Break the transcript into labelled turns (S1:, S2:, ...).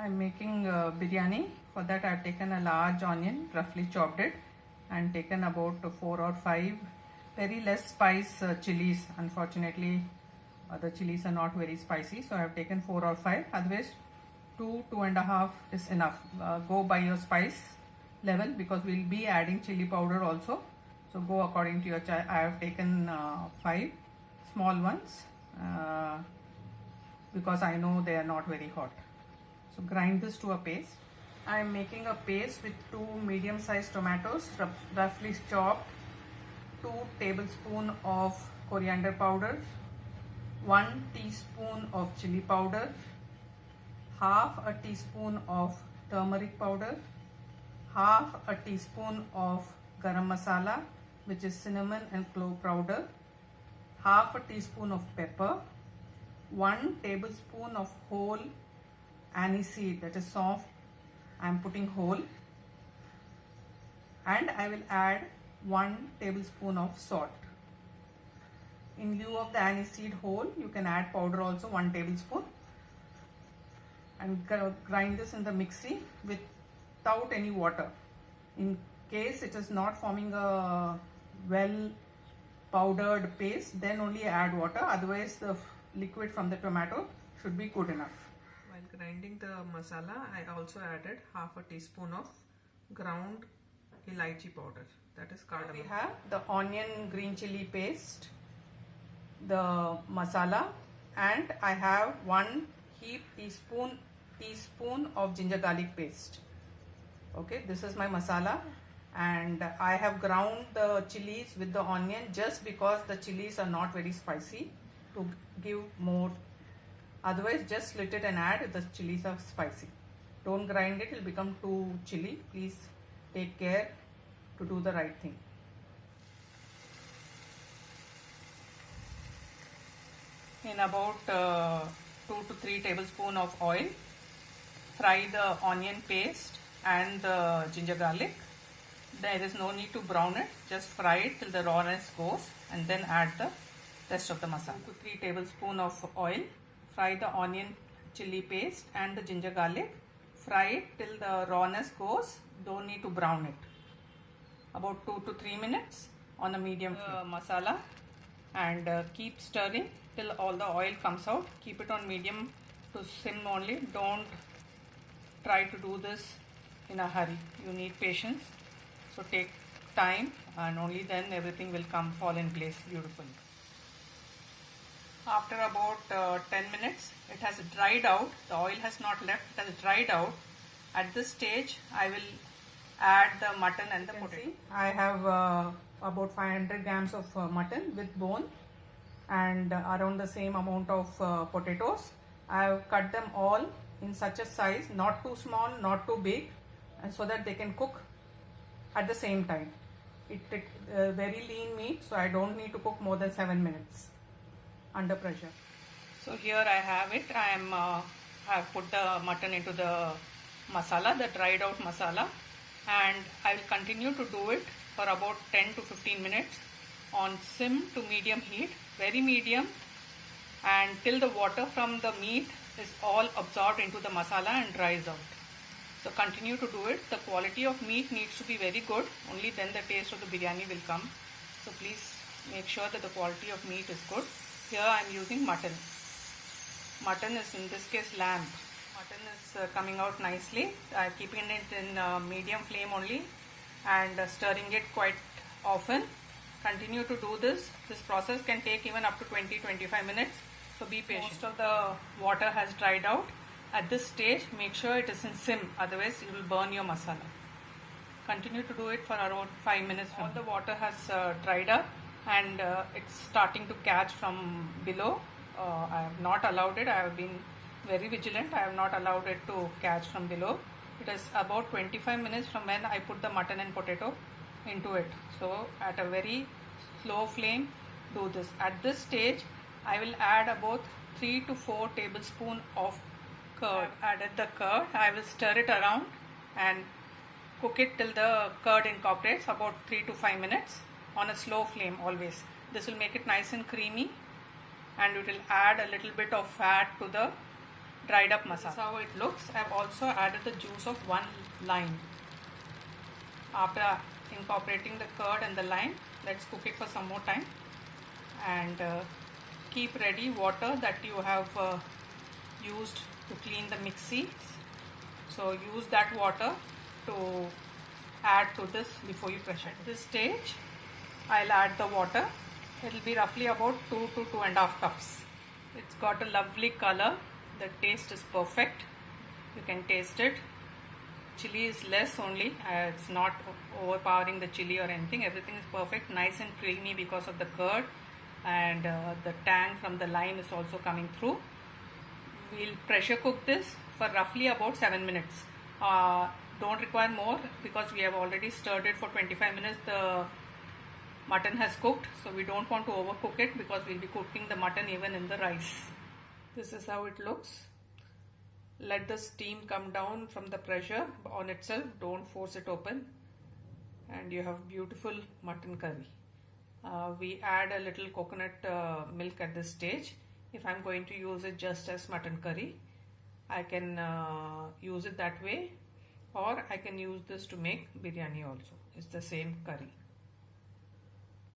S1: I'm making biryani. For that I've taken a large onion, roughly chopped it, and taken about 4 or 5 very less spice chilies. Unfortunately the chilies are not very spicy, so I've taken 4 or 5. Otherwise 2.5 is enough. Go by your spice level because we'll be adding chili powder also, so go according to your choice. I have taken 5 small ones because I know they are not very hot. So grind this to a paste. I am making a paste with 2 medium sized tomatoes, roughly chopped, 2 tablespoons of coriander powder, 1 teaspoon of chili powder, half a teaspoon of turmeric powder, half a teaspoon of garam masala, which is cinnamon and clove powder, half a teaspoon of pepper, 1 tablespoon of whole aniseed, that is soft, I am putting whole, and I will add 1 tablespoon of salt. In lieu of the aniseed whole, you can add powder also, 1 tablespoon, and grind this in the mixie without any water. In case it is not forming a well powdered paste, then only add water, otherwise the liquid from the tomato should be good enough. While grinding the masala, I also added half a teaspoon of ground elaichi powder, that is cardamom. We have the onion green chili paste, the masala, and I have 1 heaped teaspoon of ginger garlic paste. Okay, this is my masala, and I have ground the chilies with the onion just because the chilies are not very spicy, to give more. Otherwise just split it and add if the chilies are spicy. Don't grind it, it will become too chilly. Please take care to do the right thing. In about 2 to 3 tablespoons of oil, fry the onion paste and the ginger garlic. There is no need to brown it, just fry it till the rawness goes and then add the rest of the masala. 2 to 3 tablespoons of oil, fry the onion chili paste and the ginger garlic. Fry it till the rawness goes, don't need to brown it. About 2 to 3 minutes on a medium flame. Masala, and keep stirring till all the oil comes out. Keep it on medium to sim only. Don't try to do this in a hurry. You need patience. So take time, and only then everything will fall in place beautifully. After about 10 minutes, it has dried out. The oil has not left, it has dried out. At this stage, I will add the mutton and the potato. I have about 500 grams of mutton with bone and around the same amount of potatoes. I have cut them all in such a size, not too small, not too big, and so that they can cook at the same time. It's very lean meat, so I don't need to cook more than 7 minutes under pressure. So here I have it. I have put the mutton into the masala, the dried out masala, and I will continue to do it for about 10 to 15 minutes on sim to medium heat, very medium, and till the water from the meat is all absorbed into the masala and dries out. So continue to do it. The quality of meat needs to be very good, only then the taste of the biryani will come. So please make sure that the quality of meat is good. Here I am using mutton. Mutton is in this case lamb. Mutton is coming out nicely. I am keeping it in medium flame only and stirring it quite often. Continue to do this. This process can take even up to 20-25 minutes. So be patient. Most of the water has dried out. At this stage, make sure it is in sim, otherwise you will burn your masala. Continue to do it for around 5 minutes. All the water has dried up and it's starting to catch from below. I have not allowed it. I have been very vigilant. I have not allowed it to catch from below. It is about 25 minutes from when I put the mutton and potato into it. So at a very slow flame, do this. At this stage, I will add about 3 to 4 tablespoons of curd. Added the curd. I will stir it around and cook it till the curd incorporates, about 3 to 5 minutes on a slow flame always. This will make it nice and creamy, and it will add a little bit of fat to the dried up masala. This is how it looks. I've also added the juice of 1 lime. After incorporating the curd and the lime, let's cook it for some more time, and keep ready water that you have used to clean the mixie. So use that water to add to this before you pressure it. At this stage, I'll add the water. It will be roughly about 2 to 2.5 cups. It's got a lovely color. The taste is perfect. You can taste it. Chili is less only. It's not overpowering the chili or anything. Everything is perfect, nice and creamy because of the curd, and the tang from the lime is also coming through. We'll pressure cook this for roughly about 7 minutes. Don't require more because we have already stirred it for 25 minutes. The mutton has cooked, so we don't want to overcook it because we'll be cooking the mutton even in the rice. This is how it looks. Let the steam come down from the pressure on itself. Don't force it open, and you have beautiful mutton curry. We add a little coconut milk at this stage. If I'm going to use it just as mutton curry, I can use it that way, or I can use this to make biryani also. It's the same curry.